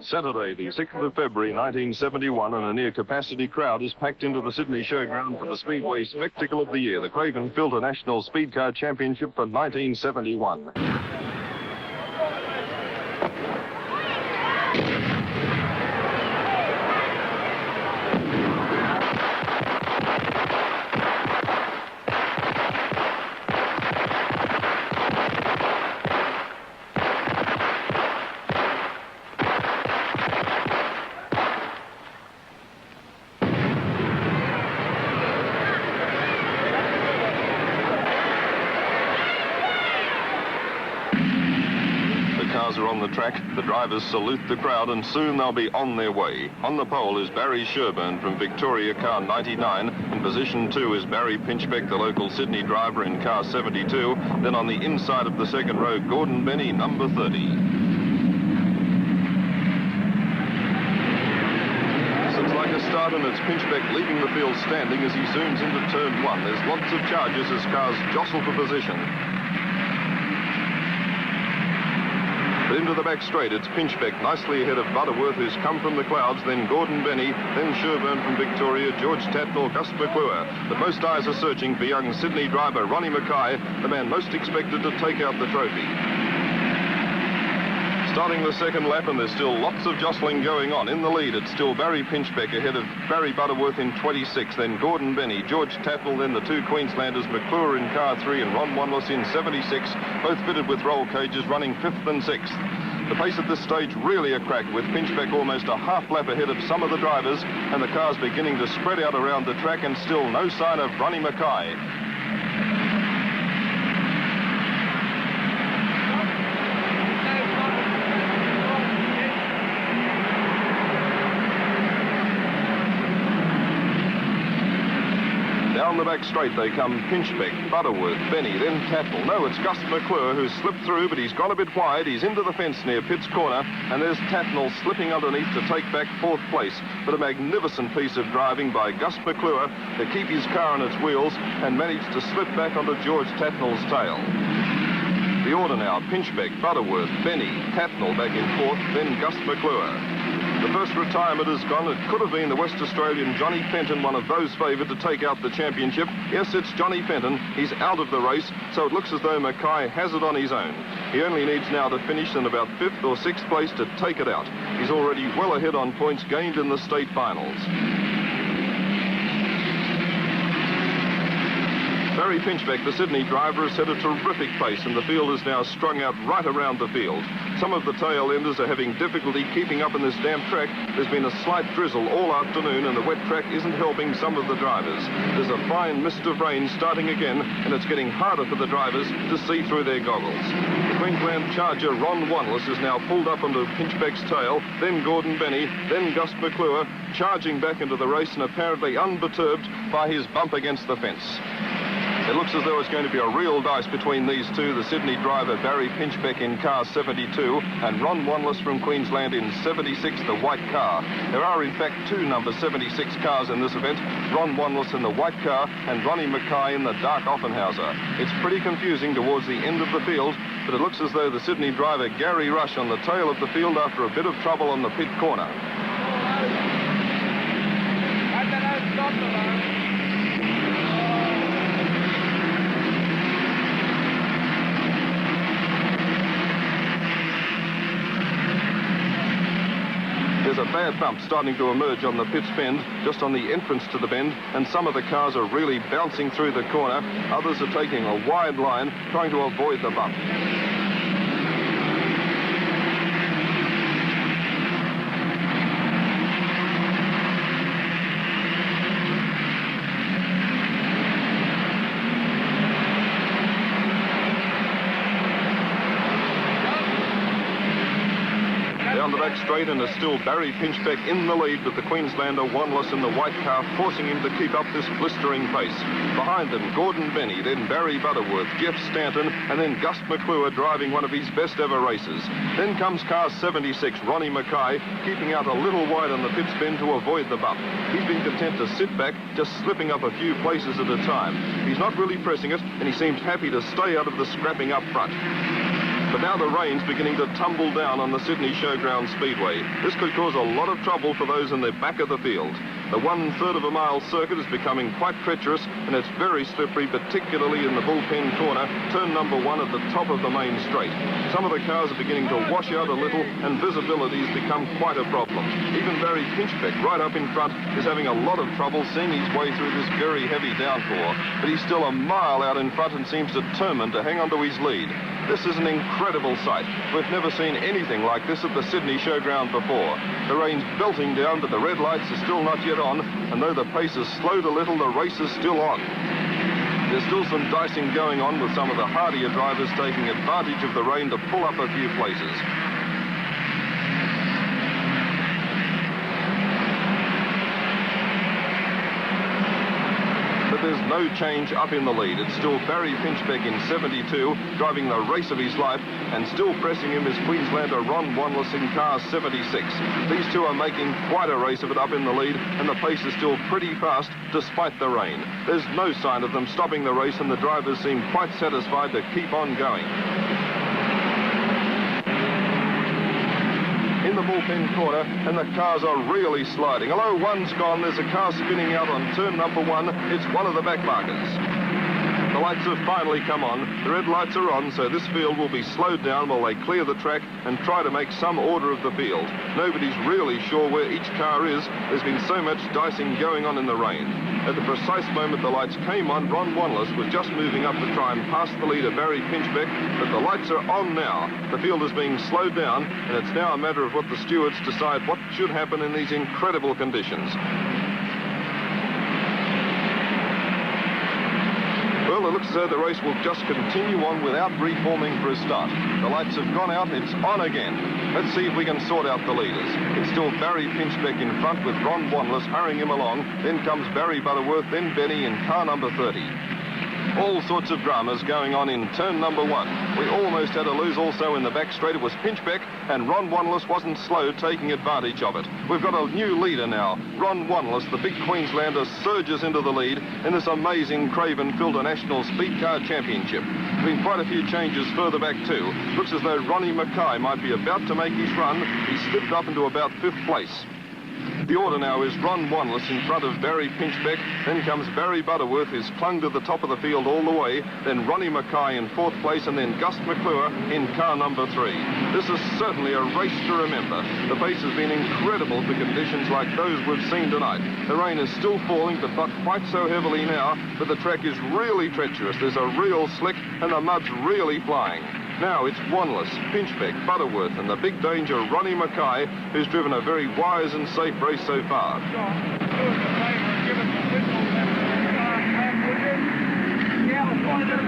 Saturday, the 6th of February, 1971, and a near-capacity crowd is packed into the Sydney Showground for the Speedway Spectacle of the Year, the Craven Filter National Speedcar Championship for 1971. Cars are on the track, the drivers salute the crowd, and soon they'll be on their way. On the pole is Barry Sherburn from Victoria, car 99. In position 2 is Barry Pinchbeck, the local Sydney driver, in car 72. Then on the inside of the second row, Gordon Benny, number 30. Looks like a start, and it's Pinchbeck leaving the field standing as he zooms into turn 1. There's lots of charges as cars jostle for position. Into the back straight, it's Pinchbeck nicely ahead of Butterworth, who's come from the clouds, then Gordon Benny, then Sherburn from Victoria, George Tatnall, Gus McClure. But most eyes are searching for young Sydney driver Ronnie Mackay, the man most expected to take out the trophy. Starting the second lap, and there's still lots of jostling going on. In the lead, it's still Barry Pinchbeck ahead of Barry Butterworth in 26, then Gordon Benny, George Tatnall, then the two Queenslanders, McClure in car 3 and Ron Wanless in 76, both fitted with roll cages, running 5th and 6th. The pace at this stage really a crack, with Pinchbeck almost a half lap ahead of some of the drivers, and the cars beginning to spread out around the track, and still no sign of Ronnie Mackay. Down the back straight they come, Pinchbeck, Butterworth, Benny, then Tatnall. No, it's Gus McClure who's slipped through, but he's gone a bit wide. He's into the fence near Pitt's corner, and there's Tatnall slipping underneath to take back 4th place. But a magnificent piece of driving by Gus McClure to keep his car on its wheels and managed to slip back onto George Tatnall's tail. The order now, Pinchbeck, Butterworth, Benny, Tatnall back in 4th, then Gus McClure. The first retirement is gone. It could have been the West Australian Johnny Fenton, one of those favoured to take out the championship. Yes, it's Johnny Fenton. He's out of the race, so it looks as though Mackay has it on his own. He only needs now to finish in about 5th or 6th place to take it out. He's already well ahead on points gained in the state finals. Barry Pinchbeck, the Sydney driver, has set a terrific pace, and the field is now strung out right around the field. Some of the tail-enders are having difficulty keeping up in this damp track. There's been a slight drizzle all afternoon, and the wet track isn't helping some of the drivers. There's a fine mist of rain starting again, and it's getting harder for the drivers to see through their goggles. The Queensland Charger Ron Wanless is now pulled up onto Pinchbeck's tail, then Gordon Benny, then Gus McClure, charging back into the race and apparently unperturbed by his bump against the fence. It looks as though it's going to be a real dice between these two, the Sydney driver Barry Pinchbeck in car 72 and Ron Wanless from Queensland in 76, the white car. There are in fact two number 76 cars in this event, Ron Wanless in the white car and Ronnie Mackay in the dark Offenhauser. It's pretty confusing towards the end of the field, but it looks as though the Sydney driver Gary Rush on the tail of the field after a bit of trouble on the pit corner. There's a bad bump starting to emerge on the pit's bend, just on the entrance to the bend, and some of the cars are really bouncing through the corner. Others are taking a wide line, trying to avoid the bump. Down the back straight, and it's still Barry Pinchbeck in the lead, with the Queenslander Wanless in the white car forcing him to keep up this blistering pace. Behind them, Gordon Benny, then Barry Butterworth, Jeff Stanton, and then Gus McClure driving one of his best ever races. Then comes car 76, Ronnie Mackay, keeping out a little wide on the pits bend to avoid the bump. He's been content to sit back, just slipping up a few places at a time. He's not really pressing it, and he seems happy to stay out of the scrapping up front. But now the rain's beginning to tumble down on the Sydney Showground Speedway. This could cause a lot of trouble for those in the back of the field. The 1/3 of a mile circuit is becoming quite treacherous, and it's very slippery, particularly in the bullpen corner, turn number 1 at the top of the main straight. Some of the cars are beginning to wash out a little, and visibility has become quite a problem. Even Barry Pinchbeck, right up in front, is having a lot of trouble seeing his way through this very heavy downpour, but he's still a mile out in front and seems determined to hang on to his lead. This is an incredible sight. We've never seen anything like this at the Sydney Showground before. The rain's belting down, but the red lights are still not yet on, and though the pace has slowed a little, the race is still on. There's still some dicing going on, with some of the hardier drivers taking advantage of the rain to pull up a few places. There's no change up in the lead. It's still Barry Pinchbeck in 72, driving the race of his life, and still pressing him is Queenslander Ron Wanless in car 76. These two are making quite a race of it up in the lead, and the pace is still pretty fast despite the rain. There's no sign of them stopping the race, and the drivers seem quite satisfied to keep on going. In the bullpen corner, and the cars are really sliding. Although one's gone, there's a car spinning out on turn number 1. It's one of the back markers. The lights have finally come on. The red lights are on, so this field will be slowed down while they clear the track and try to make some order of the field. Nobody's really sure where each car is. There's been so much dicing going on in the rain. At the precise moment the lights came on, Ron Wanless was just moving up to try and pass the leader, Barry Pinchbeck, but the lights are on now. The field is being slowed down, and it's now a matter of what the stewards decide what should happen in these incredible conditions. Well, it looks as though the race will just continue on without reforming for a start. The lights have gone out, it's on again. Let's see if we can sort out the leaders. It's still Barry Pinchbeck in front with Ron Wanless hurrying him along. Then comes Barry Butterworth, then Benny in car number 30. All sorts of dramas going on in turn number 1. We almost had a lose also in the back straight. It was Pinchbeck, and Ron Wanless wasn't slow taking advantage of it. We've got a new leader now. Ron Wanless, the big Queenslander, surges into the lead in this amazing Craven Filter National Speedcar Championship. There's been quite a few changes further back too. Looks as though Ronnie Mackay might be about to make his run. He slipped up into about 5th place. The order now is Ron Wanless in front of Barry Pinchbeck. Then comes Barry Butterworth, who's clung to the top of the field all the way. Then Ronnie Mackay in 4th place, and then Gus McClure in car number 3. This is certainly a race to remember. The pace has been incredible for conditions like those we've seen tonight. The rain is still falling, but not quite so heavily now. But the track is really treacherous. There's a real slick, and the mud's really flying. Now it's Wanless, Pinchbeck, Butterworth, and the big danger, Ronnie Mackay, who's driven a very wise and safe race so far.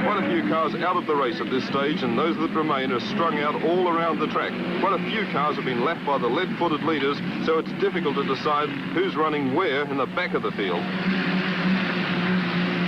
Quite a few cars out of the race at this stage, and those that remain are strung out all around the track. Quite a few cars have been left by the lead-footed leaders, so it's difficult to decide who's running where in the back of the field.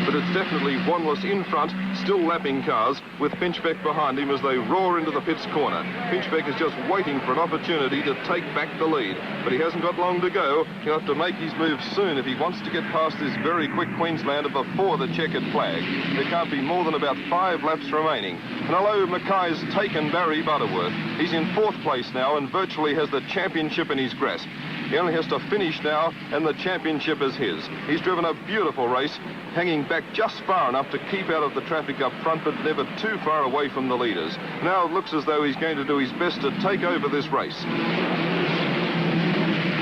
But it's definitely Wanless in front, still lapping cars, with Pinchbeck behind him as they roar into the pits corner. Pinchbeck is just waiting for an opportunity to take back the lead, but he hasn't got long to go. He'll have to make his move soon if he wants to get past this very quick Queenslander before the checkered flag. There can't be more than about 5 laps remaining. And although Mackay's taken Barry Butterworth, he's in 4th place now and virtually has the championship in his grasp. He only has to finish now, and the championship is his. He's driven a beautiful race, hanging back just far enough to keep out of the traffic up front, but never too far away from the leaders. Now it looks as though he's going to do his best to take over this race.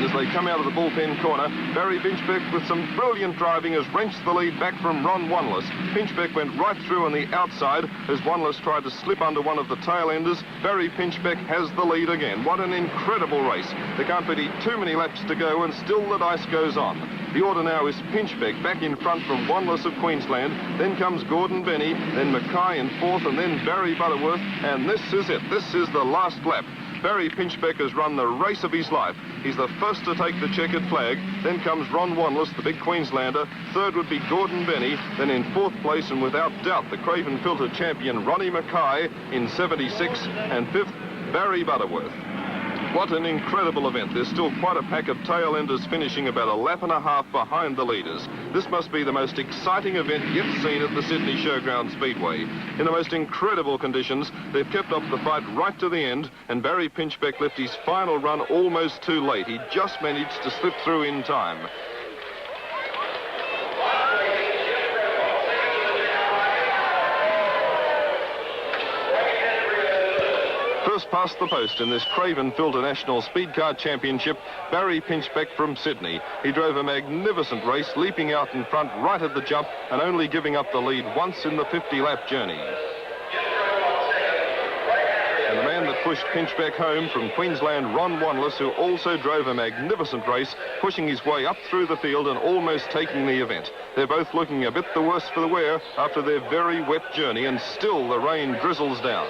As they come out of the bullpen corner, Barry Pinchbeck, with some brilliant driving, has wrenched the lead back from Ron Wanless. Pinchbeck went right through on the outside as Wanless tried to slip under one of the tail enders. Barry Pinchbeck has the lead again. What an incredible race. There can't be too many laps to go, and still the dice goes on. The order now is Pinchbeck back in front from Wanless of Queensland. Then comes Gordon Benny, then Mackay in 4th, and then Barry Butterworth. And this is it. This is the last lap. Barry Pinchbeck has run the race of his life. He's the first to take the checkered flag. Then comes Ron Wanless, the big Queenslander. 3rd would be Gordon Benny. Then in 4th place, and without doubt, the Craven Filter champion, Ronnie Mackay in 76. And 5th, Barry Butterworth. What an incredible event. There's still quite a pack of tail enders finishing about a lap and a half behind the leaders. This must be the most exciting event yet seen at the Sydney Showground Speedway. In the most incredible conditions, they've kept up the fight right to the end, and Barry Pinchbeck left his final run almost too late. He just managed to slip through in time. First past the post in this Craven-Filter National Speedcar Championship, Barry Pinchbeck from Sydney. He drove a magnificent race, leaping out in front right at the jump and only giving up the lead once in the 50-lap journey. And the man that pushed Pinchbeck home from Queensland, Ron Wanless, who also drove a magnificent race, pushing his way up through the field and almost taking the event. They're both looking a bit the worse for the wear after their very wet journey, and still the rain drizzles down.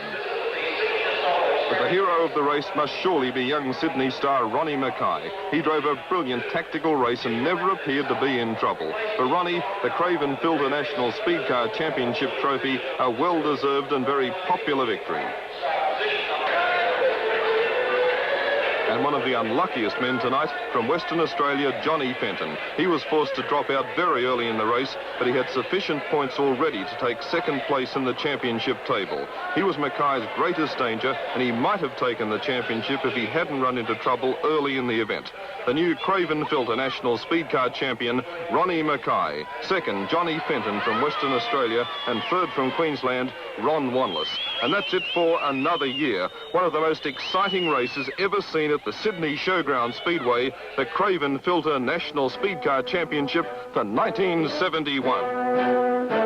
But the hero of the race must surely be young Sydney star Ronnie Mackay. He drove a brilliant tactical race and never appeared to be in trouble. For Ronnie, the Craven-Filter National Speedcar Championship trophy, a well-deserved and very popular victory. And one of the unluckiest men tonight, from Western Australia, Johnny Fenton. He was forced to drop out very early in the race, but he had sufficient points already to take second place in the championship table. He was Mackay's greatest danger, and he might have taken the championship if he hadn't run into trouble early in the event. The new Craven-Filter National Speedcar champion, Ronnie Mackay. Second, Johnny Fenton from Western Australia, and third from Queensland, Ron Wanless. And that's it for another year. One of the most exciting races ever seen at the Sydney Showground Speedway, the Craven-Filter National Speedcar Championship for 1971.